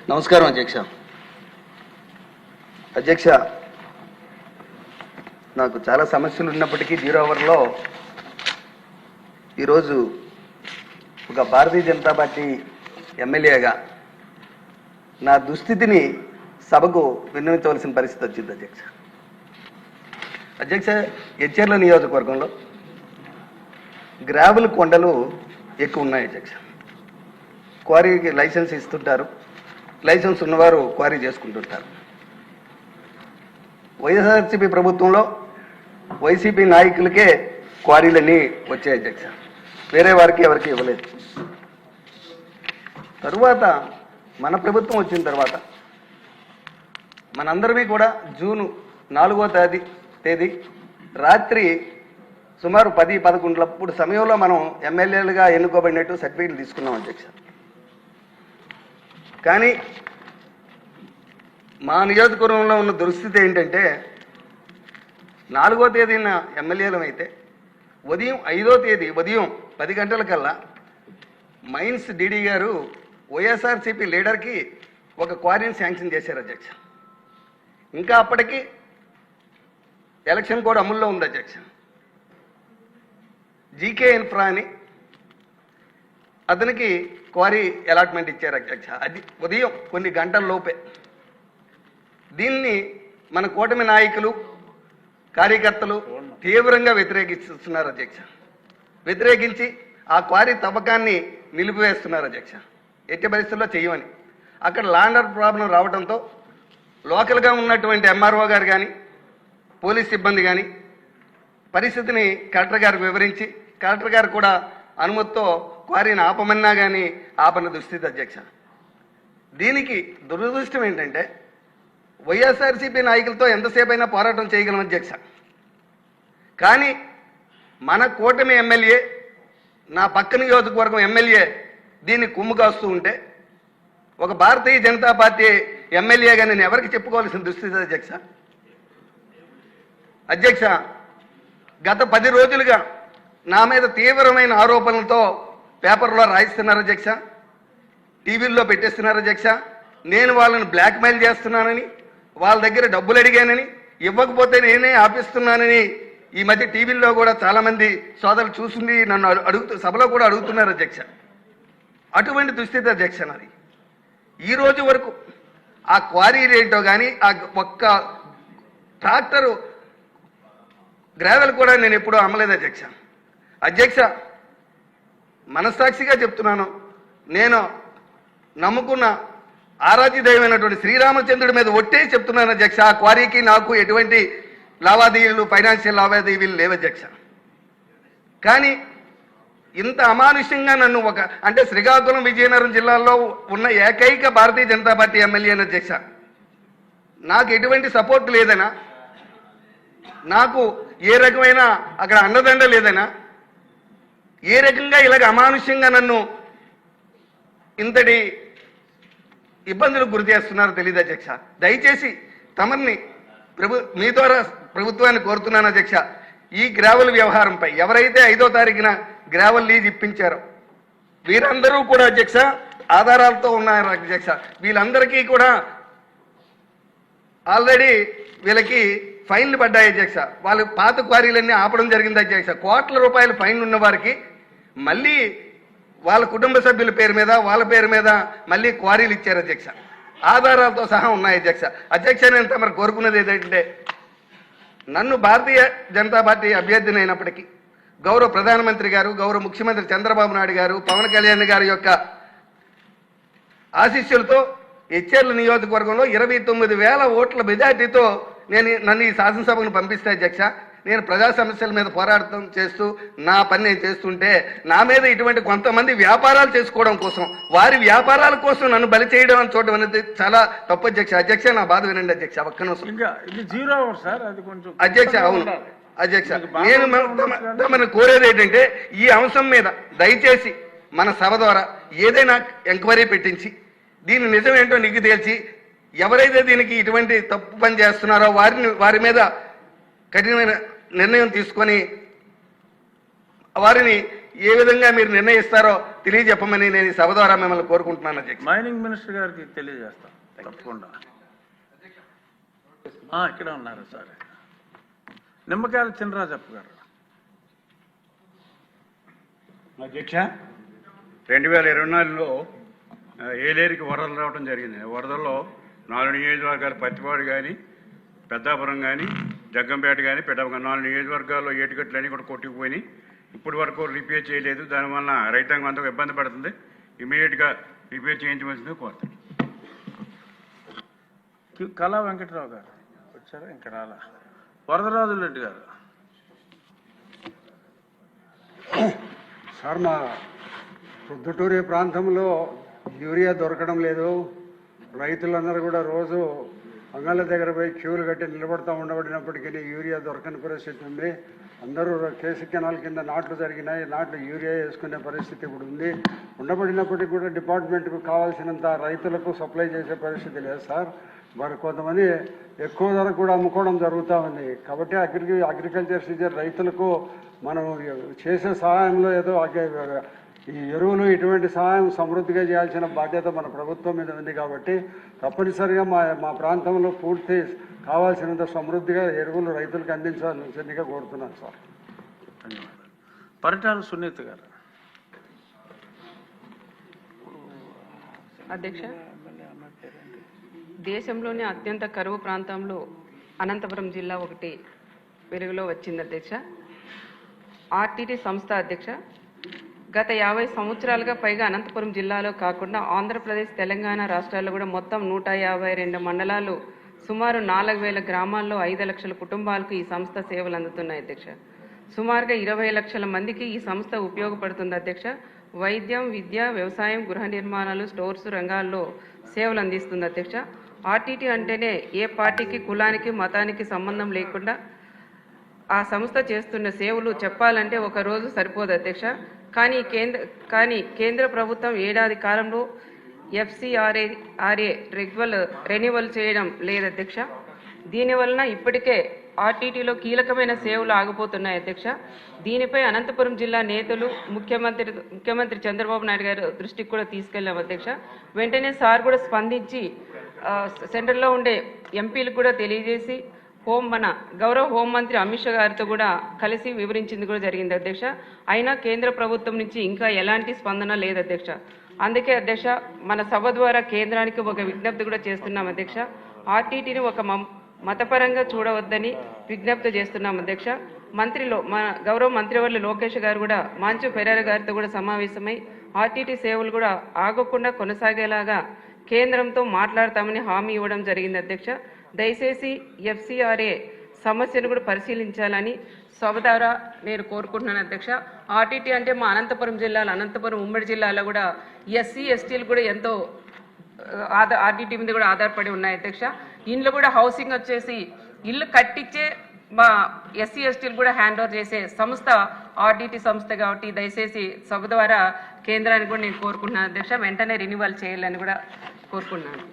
నమస్కారం అధ్యక్ష. అధ్యక్ష, నాకు చాలా సమస్యలు ఉన్నప్పటికీ 0 అవర్లో ఈరోజు ఒక భారతీయ జనతా పార్టీ ఎమ్మెల్యేగా నా దుస్థితిని సభకు విన్నవించవలసిన పరిస్థితి వచ్చింది అధ్యక్ష. అధ్యక్ష, ఎచ్చెర్ల నియోజకవర్గంలో గ్రావెల్ కొండలు ఎక్కువ ఉన్నాయి అధ్యక్ష. క్వారీకి లైసెన్స్ ఇస్తుంటారు, లైసెన్స్ ఉన్నవారు క్వారీ చేసుకుంటుంటారు. వైఎస్ఆర్సీపీ ప్రభుత్వంలో వైసీపీ నాయకులకే క్వారీలన్నీ వచ్చాయి అధ్యక్ష, వేరే వారికి ఎవరికి ఇవ్వలేదు. తరువాత మన ప్రభుత్వం వచ్చిన తర్వాత మనందరివి కూడా జూన్ 4వ తేదీ రాత్రి సుమారు 10-11 సమయంలో మనం ఎమ్మెల్యేలుగా ఎన్నుకోబడినట్టు సర్టిఫికేట్లు తీసుకున్నాం అధ్యక్ష. కానీ మా నియోజకవర్గంలో ఉన్న దుస్థితి ఏంటంటే 4వ తేదీన ఎమ్మెల్యేలం అయితే ఉదయం 5వ తేదీ ఉదయం 10 గంటలకల్లా మైన్స్ డీడీ గారు వైఎస్ఆర్సీపీ లీడర్కి ఒక క్వారీని శాంక్షన్ చేశారు అధ్యక్ష. ఇంకా అప్పటికి ఎలక్షన్ కోడ్ అమల్లో ఉంది అధ్యక్ష. జీకే ఇన్ఫ్రా అని అతనికి క్వారీ అలాట్మెంట్ ఇచ్చారు అధ్యక్ష. అది ఉదయం కొన్ని గంటల లోపే. దీన్ని మన కూటమి నాయకులు కార్యకర్తలు తీవ్రంగా వ్యతిరేకిస్తున్నారు అధ్యక్ష. వ్యతిరేకించి ఆ క్వారీ తవ్వకాన్ని నిలిపివేస్తున్నారు అధ్యక్ష. ఎట్టి పరిస్థితుల్లో చేయమని. అక్కడ ల్యాండర్ ప్రాబ్లం రావడంతో లోకల్గా ఉన్నటువంటి ఎంఆర్ఓ గారు కానీ పోలీస్ సిబ్బంది కానీ పరిస్థితిని కలెక్టర్ గారికి వివరించి కలెక్టర్ గారు కూడా అనుమతితో క్వారీని ఆపమన్నా కానీ ఆపని దుస్థితి అధ్యక్ష. దీనికి దురదృష్టం ఏంటంటే వైఎస్ఆర్సీపీ నాయకులతో ఎంతసేపు అయినా పోరాటం చేయగలం అధ్యక్ష. కానీ మన కూటమి ఎమ్మెల్యే, నా పక్క నియోజకవర్గం ఎమ్మెల్యే దీన్ని కుమ్ము కాస్తూ ఉంటే ఒక భారతీయ జనతా పార్టీ ఎమ్మెల్యేగా నేను ఎవరికి చెప్పుకోవాల్సిన దుస్థితి అధ్యక్ష. అధ్యక్ష, గత 10 రోజులుగా నా మీద తీవ్రమైన ఆరోపణలతో పేపర్లో రాయిస్తున్నారు అధ్యక్ష, టీవీల్లో పెట్టేస్తున్నారు అధ్యక్ష. నేను వాళ్ళని బ్లాక్మెయిల్ చేస్తున్నానని, వాళ్ళ దగ్గర డబ్బులు అడిగానని, ఇవ్వకపోతే నేనే ఆపిస్తున్నానని ఈ మధ్య టీవీల్లో కూడా చాలామంది సోదరులు చూసింది నన్ను సభలో కూడా అడుగుతున్నారు అధ్యక్ష. అటువంటి దుస్థితి అధ్యక్ష నాది. ఈ రోజు వరకు ఆ క్వారీ రేటో కానీ ఆ ఒక్క ట్రాక్టరు గ్రావెల్ కూడా నేను ఎప్పుడూ అమ్మలేదు అధ్యక్ష. అధ్యక్ష, మనస్సాక్షిగా చెప్తున్నాను, నేను నమ్ముకున్న ఆరాధ్య దైవమైనటువంటి శ్రీరామచంద్రుడి మీద ఒట్టే చెప్తున్నాను అధ్యక్ష. ఆ క్వారీకి నాకు ఎటువంటి లావాదేవీలు, ఫైనాన్షియల్ లావాదేవీలు లేవు అధ్యక్ష. కానీ ఇంత అమానుష్యంగా నన్ను అంటే శ్రీకాకుళం విజయనగరం జిల్లాల్లో ఉన్న ఏకైక భారతీయ జనతా పార్టీ ఎమ్మెల్యే అధ్యక్ష, నాకు ఎటువంటి సపోర్ట్ లేదనా, నాకు ఏ రకమైన అక్కడ అండదండ లేదనా, ఏ రకంగా ఇలాగ అమానుష్యంగా నన్ను ఇంతటి ఇబ్బందులకు గురి చేస్తున్నారో తెలియదు అధ్యక్ష. దయచేసి తమని మీ ద్వారా ప్రభుత్వాన్ని కోరుతున్నాను అధ్యక్ష. ఈ గ్రావెల్ వ్యవహారంపై ఎవరైతే 5వ తారీఖున గ్రావెల్ లీజ్ ఇప్పించారో వీరందరూ కూడా అధ్యక్ష ఆధారాలతో ఉన్నారు అధ్యక్ష. వీళ్ళందరికీ కూడా ఆల్రెడీ వీళ్ళకి ఫైన్లు పడ్డాయి అధ్యక్ష. వాళ్ళు పాత క్వారీలన్నీ ఆపడం జరిగింది అధ్యక్ష. కోట్ల రూపాయల ఫైన్ ఉన్న వారికి మళ్ళీ వాళ్ళ కుటుంబ సభ్యుల పేరు మీద వాళ్ళ పేరు మీద మళ్ళీ క్వారీలు ఇచ్చారు అధ్యక్ష. ఆధారాలతో సహా ఉన్నాయి అధ్యక్ష. అధ్యక్ష, నేను తమరు కోరుకున్నది ఏంటంటే నన్ను భారతీయ జనతా పార్టీ అభ్యర్థిని అయినప్పటికీ గౌరవ ప్రధానమంత్రి గారు, గౌరవ ముఖ్యమంత్రి చంద్రబాబు నాయుడు గారు, పవన్ కళ్యాణ్ గారి యొక్క ఆశీస్సులతో ఎచ్చెర్ల నియోజకవర్గంలో 29,000 ఓట్ల మెజార్టీతో నన్ను ఈ శాసనసభను పంపిస్తే అధ్యక్ష, నేను ప్రజా సమస్యల మీద పోరాటం చేస్తూ నా పని నేను చేస్తుంటే నా మీద ఇటువంటి కొంతమంది వ్యాపారాలు చేసుకోవడం కోసం, వారి వ్యాపారాల కోసం నన్ను బలి చేయడం అని చూడడం అనేది చాలా తప్పు అధ్యక్ష. అధ్యక్ష, నా బాధ వినండి అధ్యక్ష ఒక్క నిమిషం. అధ్యక్ష, అవును అధ్యక్ష, నేను తమను కోరేది ఏంటంటే ఈ అంశం మీద దయచేసి మన సభ ద్వారా ఏదైనా ఎంక్వైరీ పెట్టించి దీని నిజం ఏంటో నీకు తేల్చి ఎవరైతే దీనికి ఇటువంటి తప్పు పని చేస్తున్నారో వారి మీద కఠినమైన నిర్ణయం తీసుకొని వారిని ఏ విధంగా మీరు నిర్ణయిస్తారో తెలియజెప్పమని నేను ఈ సభ ద్వారా మిమ్మల్ని కోరుకుంటున్నాను అధ్యక్ష. మైనింగ్ మినిస్టర్ గారికి తెలియజేస్తాం తప్పకుండా. ఇక్కడ ఉన్నారు సార్. నిమ్మకాయల చినరాజప్ప గారు. అధ్యక్ష, 2024లో ఏలేరికి వరదలు రావడం జరిగింది. వరదల్లో 4 నియోజకవర్గాలు పత్తిపాడు కానీ, పెద్దాపురం కానీ, జగ్గంపేట కానీ, పెద్దపురం 4 నియోజకవర్గాల్లో ఏటుకట్లన్నీ కూడా కొట్టుకుపోయినాయి. ఇప్పటి వరకు రిపేర్ చేయలేదు. దానివల్ల రైతాంగం అంతా ఇబ్బంది పడుతుంది. ఇమీడియట్గా రిపేర్ చేయించవలసింది కోరుతాను. కళా వెంకటరావు గారు వచ్చారా? ఇంకా రాలా. వరదరాజుల రెడ్డి గారు. సార్, మా ప్రొద్దుటూరి ప్రాంతంలో యూరియా దొరకడం లేదు. రైతులందరూ కూడా రోజు అంగళ్ళ దగ్గర పోయి క్యూలు కట్టి నిలబడతా ఉండబడినప్పటికీ యూరియా దొరకని పరిస్థితి ఉంది. అందరూ కేసీ కెనాల్ కింద నాట్లు జరిగినాయి. నాట్లు యూరియా వేసుకునే పరిస్థితి ఇప్పుడు ఉంది. ఉండబడినప్పటికీ కూడా డిపార్ట్మెంట్కు కావాల్సినంత రైతులకు సప్లై చేసే పరిస్థితి లేదు సార్. మరి కొంతమంది ఎక్కువ ధరకు కూడా అమ్ముకోవడం జరుగుతూ ఉంది. కాబట్టి అగ్రికల్చర్ సీజన్ రైతులకు మనం చేసే సహాయంలో ఏదో ఈ ఎరువులు ఇటువంటి సహాయం సమృద్ధిగా చేయాల్సిన బాధ్యత మన ప్రభుత్వం మీద ఉంది. కాబట్టి తప్పనిసరిగా మా ప్రాంతంలో పూర్తి కావాల్సినంత సమృద్ధిగా ఎరువులు రైతులకు అందించాల్సిందిగా కోరుతున్నాను సార్. ధన్యవాదాలు. పరిటాల సునీత గారు. అధ్యక్ష, దేశంలోనే అత్యంత కరువు ప్రాంతంలో అనంతపురం జిల్లా ఒకటి వెలుగులో వచ్చింది అధ్యక్ష. ఆర్టీటీ సంస్థ అధ్యక్ష, గత 50 సంవత్సరాలుగా పైగా అనంతపురం జిల్లాలో కాకుండా ఆంధ్రప్రదేశ్, తెలంగాణ రాష్ట్రాల్లో కూడా మొత్తం 152 మండలాలు, సుమారు 4000 గ్రామాల్లో 5 లక్షల కుటుంబాలకు ఈ సంస్థ సేవలు అందుతున్నాయి అధ్యక్ష. సుమారుగా 20 లక్షల మందికి ఈ సంస్థ ఉపయోగపడుతుంది అధ్యక్ష. వైద్యం, విద్య, వ్యవసాయం, గృహ నిర్మాణాలు, స్టోర్స్ రంగాల్లో సేవలు అందిస్తుంది అధ్యక్ష. ఆర్టీటీ అంటేనే ఏ పార్టీకి, కులానికి, మతానికి సంబంధం లేకుండా ఆ సంస్థ చేస్తున్న సేవలు చెప్పాలంటే ఒక రోజు సరిపోదు అధ్యక్ష. కానీ కేంద్ర ప్రభుత్వం ఏడాది కాలంలో FCRA రెన్యువల్ చేయడం లేదు అధ్యక్ష. దీనివలన ఇప్పటికే ఆర్టీటీలో కీలకమైన సేవలు ఆగిపోతున్నాయి అధ్యక్ష. దీనిపై అనంతపురం జిల్లా నేతలు ముఖ్యమంత్రి చంద్రబాబు నాయుడు గారు దృష్టికి కూడా తీసుకెళ్లాం అధ్యక్ష. వెంటనే సార్ కూడా స్పందించి సెంట్రల్లో ఉండే ఎంపీలకు కూడా తెలియజేసి మన గౌరవ హోంమంత్రి అమిత్ షా గారితో కూడా కలిసి వివరించింది కూడా జరిగింది అధ్యక్ష. అయినా కేంద్ర ప్రభుత్వం నుంచి ఇంకా ఎలాంటి స్పందన లేదు అధ్యక్ష. అందుకే అధ్యక్ష, మన సభ ద్వారా కేంద్రానికి ఒక విజ్ఞప్తి కూడా చేస్తున్నాం అధ్యక్ష. ఆర్టీటీని ఒక మతపరంగా చూడవద్దని విజ్ఞప్తి చేస్తున్నాం అధ్యక్ష. మన గౌరవ మంత్రివర్యులు లోకేష్ గారు కూడా మంచు పెరేర గారితో కూడా సమావేశమై ఆర్టీటీ సేవలు కూడా ఆగకుండా కొనసాగేలాగా కేంద్రంతో మాట్లాడతామని హామీ ఇవ్వడం జరిగింది అధ్యక్ష. దయచేసి FCRA సమస్యను కూడా పరిశీలించాలని సభ ద్వారా నేను కోరుకుంటున్నాను అధ్యక్ష. ఆర్టీటీ అంటే మా అనంతపురం ఉమ్మడి జిల్లాలో కూడా SC, STలు కూడా ఎంతో ఆర్టీటీ మీద కూడా ఆధారపడి ఉన్నాయి అధ్యక్ష. ఇండ్లు కూడా హౌసింగ్ వచ్చేసి ఇల్లు కట్టించే మా SC, STలు కూడా హ్యాండ్ ఓవర్ చేసే సంస్థ ఆర్టీటీ సంస్థ. కాబట్టి దయచేసి సభ ద్వారా కేంద్రానికి కూడా నేను కోరుకుంటున్నాను అధ్యక్ష, వెంటనే రెన్యువల్ చేయాలని కూడా కోరుకుంటున్నాను.